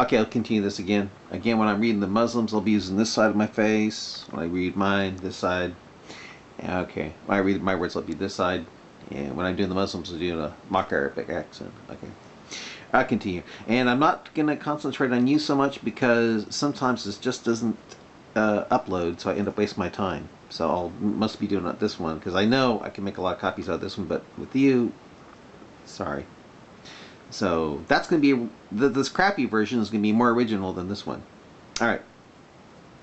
Okay, I'll continue this again. Again, when I'm reading the Muslims, I'll be using this side of my face. When I read mine, this side. Okay, when I read my words, I'll be this side. And when I'm doing the Muslims, I'll do a mock Arabic accent. Okay, I'll continue. And I'm not going to concentrate on you so much because sometimes this just doesn't upload, so I end up wasting my time. So must be doing this one because I know I can make a lot of copies out of this one, but with you, sorry. So that's going to be this crappy version is going to be more original than this one. All right,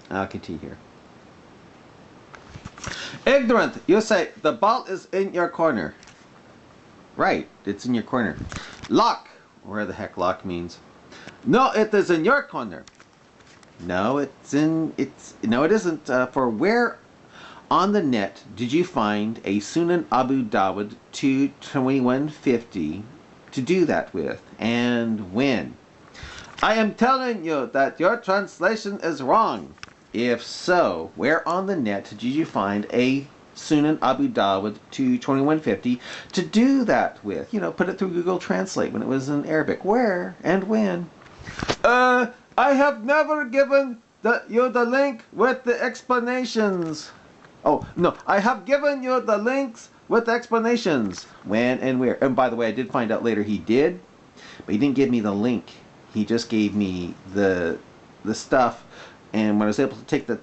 I'll continue here. Ignorant, you say the ball is in your corner. Right, it's in your corner. Lock, where the heck lock means. No, it is in your corner. No, it isn't. For where on the net did you find a Sunan Abu Dawud 22150 to do that with, and when? I am telling you that your translation is wrong. If so, where on the net did you find a Sunan Abu Dawud 22150 to do that with? You know, put it through Google Translate when it was in Arabic. Where and when? I have never given you the link with the explanations. Oh, no, I have given you the links with explanations. When and where. And by the way, I did find out later he did, but he didn't give me the link. He just gave me the stuff. And when I was able to take the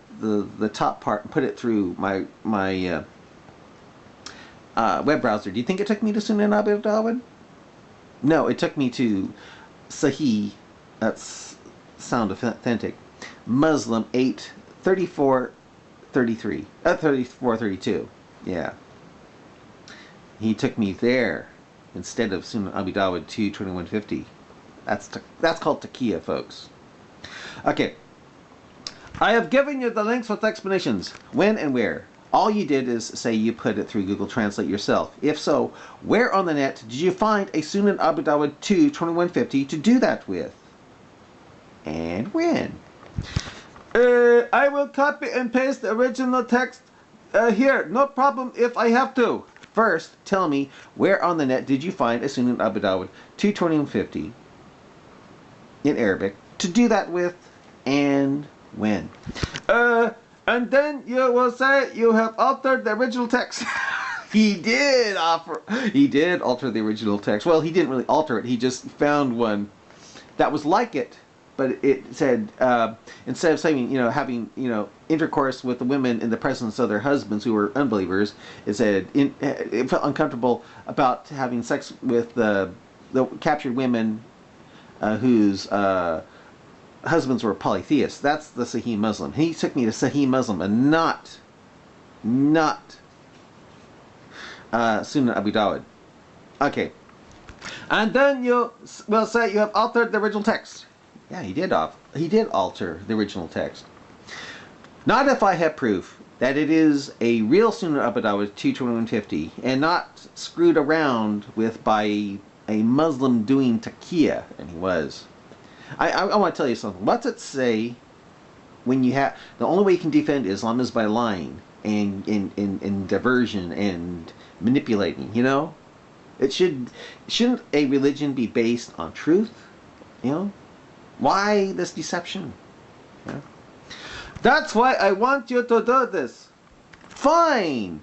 top part and put it through my web browser, do you think it took me to Sunan Abu Dawud? No, it took me to Sahih, that's Sound Authentic, Muslim 8:34:33, 34:32. Yeah. He took me there instead of Sunan Abu Dawud 22150. That's called Taqiyya, folks. Okay. I have given you the links with explanations. When and where? All you did is say you put it through Google Translate yourself. If so, where on the net did you find a Sunan Abu Dawud 22150 to do that with? And when? I will copy and paste the original text here. No problem if I have to. First, tell me, where on the net did you find a Sunan Abu Dawud 22150 in Arabic to do that with, and when? And then you will say you have altered the original text. He did alter the original text. Well, he didn't really alter it. He just found one that was like it, but it said instead of saying, you know, having, you know, intercourse with the women in the presence of their husbands who were unbelievers, it said it felt uncomfortable about having sex with the captured women whose husbands were polytheists. That's the Sahih Muslim. He took me to Sahih Muslim and not Sunan Abu Dawud. Okay. And then you will say you have altered the original text. Yeah, he did alter the original text. Not if I have proof that it is a real Sunan Abu Dawud 22150 and not screwed around with by a Muslim doing taqiyya, and he was. I want to tell you something. What's it say when you have... The only way you can defend Islam is by lying and diversion and manipulating, you know? Shouldn't a religion be based on truth? You know? Why this deception? Yeah? That's why I want you to do this. Fine!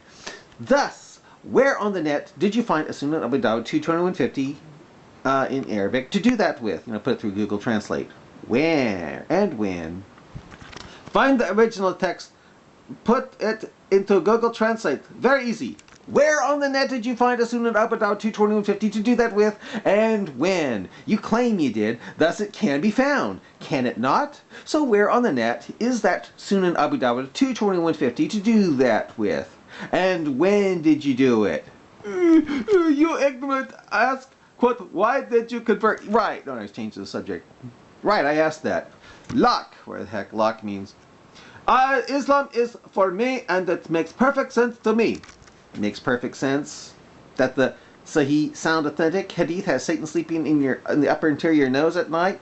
Thus, where on the net did you find a Sunan Abu Dawud 22150 in Arabic to do that with? You know, put it through Google Translate. Where and when? Find the original text, put it into Google Translate. Very easy. Where on the net did you find a Sunan Abu Dawud 22150 to do that with, and when? You claim you did, thus it can be found. Can it not? So where on the net is that Sunan Abu Dawud 22150 to do that with? And when did you do it? You ignorant ask. Quote, why did you convert? Right. No, I changed the subject. Right, I asked that. Lock, where the heck lock means. Islam is for me, and it makes perfect sense to me. It makes perfect sense that the Sahih Sound Authentic Hadith has Satan sleeping in the upper interior nose at night,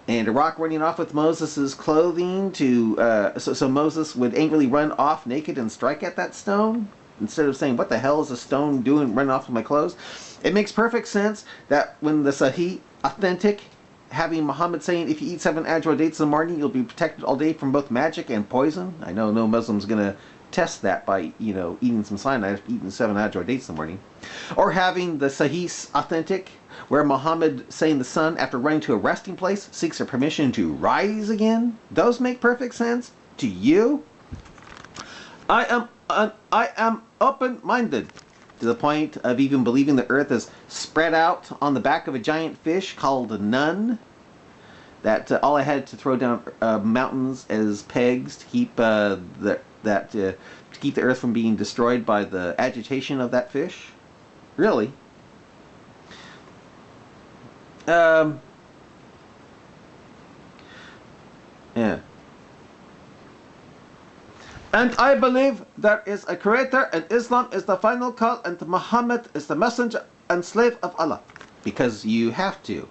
and a rock running off with Moses' clothing to so Moses would angrily run off naked and strike at that stone instead of saying, what the hell is a stone doing running off with my clothes? It makes perfect sense that when the Sahih Authentic having Muhammad saying if you eat 7 ajwa dates in the morning, you'll be protected all day from both magic and poison. I know no Muslim's going to test that by, eating some cyanide after eating 7 ajwa dates in the morning. Or having the Sahih authentic, where Muhammad saying the sun, after running to a resting place, seeks a permission to rise again. Those make perfect sense to you? I am open-minded to the point of even believing the earth is spread out on the back of a giant fish called a nun. That all I had to throw down mountains as pegs to keep to keep the earth from being destroyed by the agitation of that fish. Really? Yeah. And I believe there is a creator and Islam is the final call and Muhammad is the messenger and slave of Allah. Because you have to.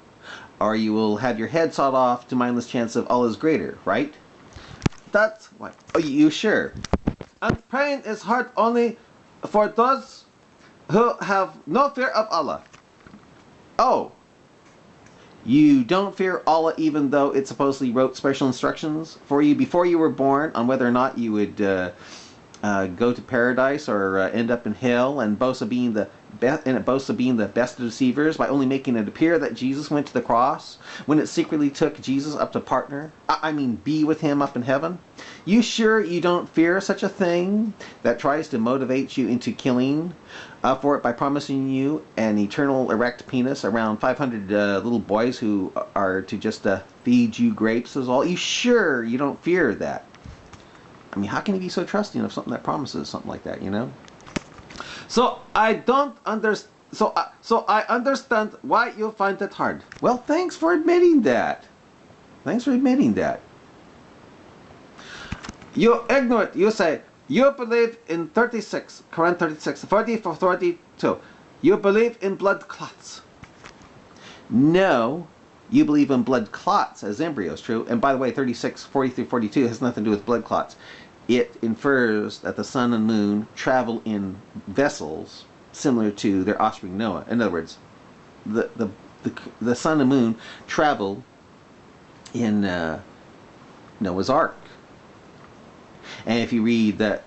Or you will have your head sawed off to mindless chance of Allah is greater, right? That's why. Are you sure? And praying is hard only for those who have no fear of Allah. Oh. You don't fear Allah even though it supposedly wrote special instructions for you before you were born on whether or not you would go to paradise or end up in hell, and boast of being the best of deceivers by only making it appear that Jesus went to the cross when it secretly took Jesus up to be with him up in heaven. You sure you don't fear such a thing that tries to motivate you into killing for it by promising you an eternal erect penis around 500 little boys who are to just feed you grapes is all? You sure you don't fear that? I mean, how can you be so trusting of something that promises something like that, So I don't understand. So I understand why you find it hard. Well, thanks for admitting that. Thanks for admitting that. You ignorant. You say you believe in 36, Quran 36, 40 for 42. You believe in blood clots. No, you believe in blood clots as embryos. True. And by the way, 36, 40 through 42 has nothing to do with blood clots. It infers that the sun and moon travel in vessels similar to their offspring Noah. In other words, the sun and moon travel in Noah's Ark. And if you read the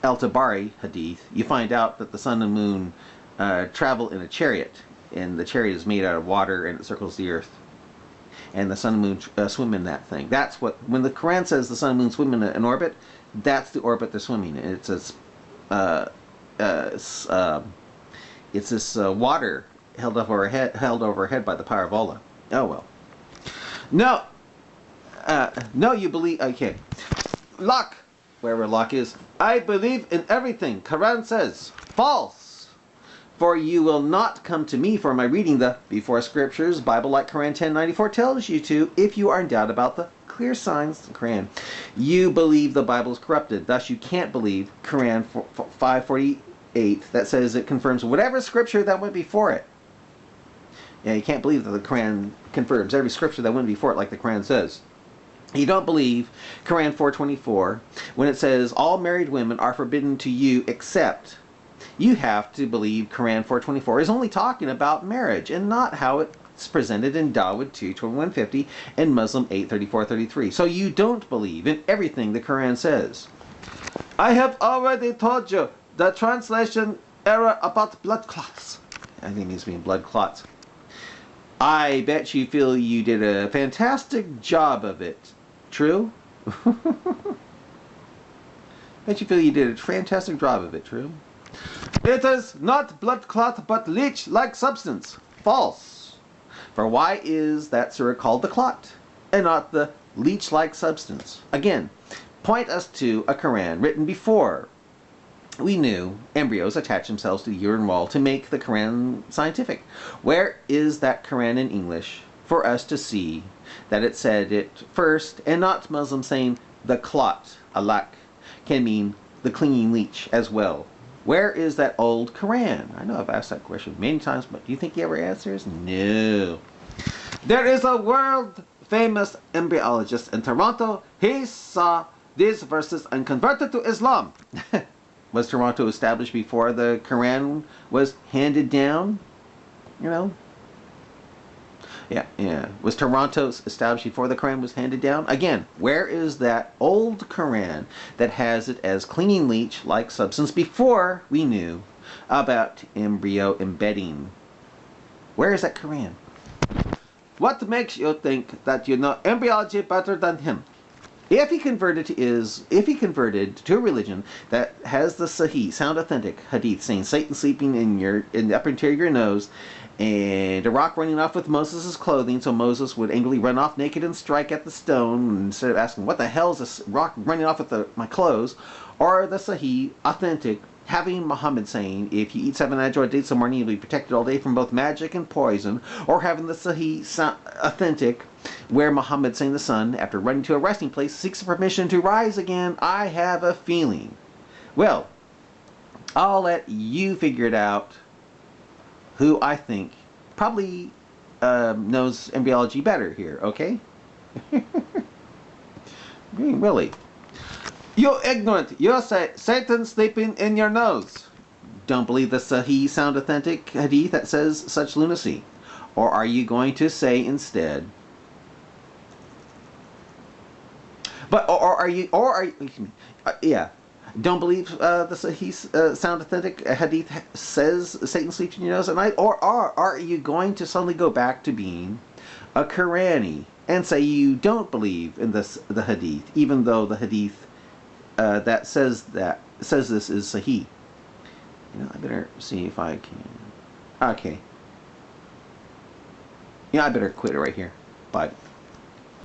Al-Tabari hadith, you find out that the sun and moon travel in a chariot, and the chariot is made out of water and it circles the earth. And the sun and moon swim in that thing. That's what, when the Quran says the sun and moon swim in an orbit, that's the orbit they're swimming in. It's this water held over our head by the power of Allah. Oh well. No. No, you believe. Okay. Locke, wherever Locke is. I believe in everything Quran says. False. For you will not come to me for my reading the before scriptures, Bible like Quran 1094 tells you to, if you are in doubt about the clear signs of the Quran. You believe the Bible is corrupted, thus you can't believe Quran 548 that says it confirms whatever scripture that went before it. Yeah, you can't believe that the Quran confirms every scripture that went before it like the Quran says. You don't believe Quran 424 when it says all married women are forbidden to you except. You have to believe Quran 424 is only talking about marriage and not how it's presented in Dawud 2:2150 and Muslim 8:34-33. So you don't believe in everything the Quran says. I have already told you the translation error about blood clots. I think it means being blood clots. I bet you feel you did a fantastic job of it. True? Bet you feel you did a fantastic job of it. True? It is not blood clot but leech-like substance. False. For why is that surah called the clot and not the leech-like substance? Again, point us to a Quran written before we knew embryos attach themselves to the urine wall to make the Quran scientific. Where is that Quran in English for us to see that it said it first, and not Muslims saying the clot, alak, can mean the clinging leech as well? Where is that old Quran? I know I've asked that question many times, but do you think he ever answers? No. There is a world-famous embryologist in Toronto. He saw these verses and converted to Islam. Was Toronto established before the Quran was handed down? Yeah, yeah. Was Toronto established before the Quran was handed down? Again, where is that old Quran that has it as cleaning leech-like substance before we knew about embryo embedding? Where is that Quran? What makes you think that you know embryology better than him? If he converted to a religion that has the Sahih, sound authentic hadith saying Satan sleeping in the upper interior of your nose, and a rock running off with Moses' clothing, so Moses would angrily run off naked and strike at the stone instead of asking, "What the hell is this rock running off with my clothes?" Or the Sahih, authentic, having Muhammad saying, "If you eat 7 Ajwa dates in the morning, you'll be protected all day from both magic and poison," or having the Sahih, authentic, where Muhammad saying the sun, after running to a resting place, seeks permission to rise again. I have a feeling. Well, I'll let you figure it out. Who I think probably knows embryology better here, okay? Really. You ignorant. You say Satan sleeping in your nose. Don't believe the Sahih sound authentic hadith that says such lunacy. Or are you going to say instead, yeah. Don't believe the Sahih sound authentic hadith says Satan sleeps in your nose at night? Or are you going to suddenly go back to being a Qurani and say you don't believe in the hadith, even though the hadith that says this is Sahih? I better see if I can. Okay. I better quit it right here. Bye.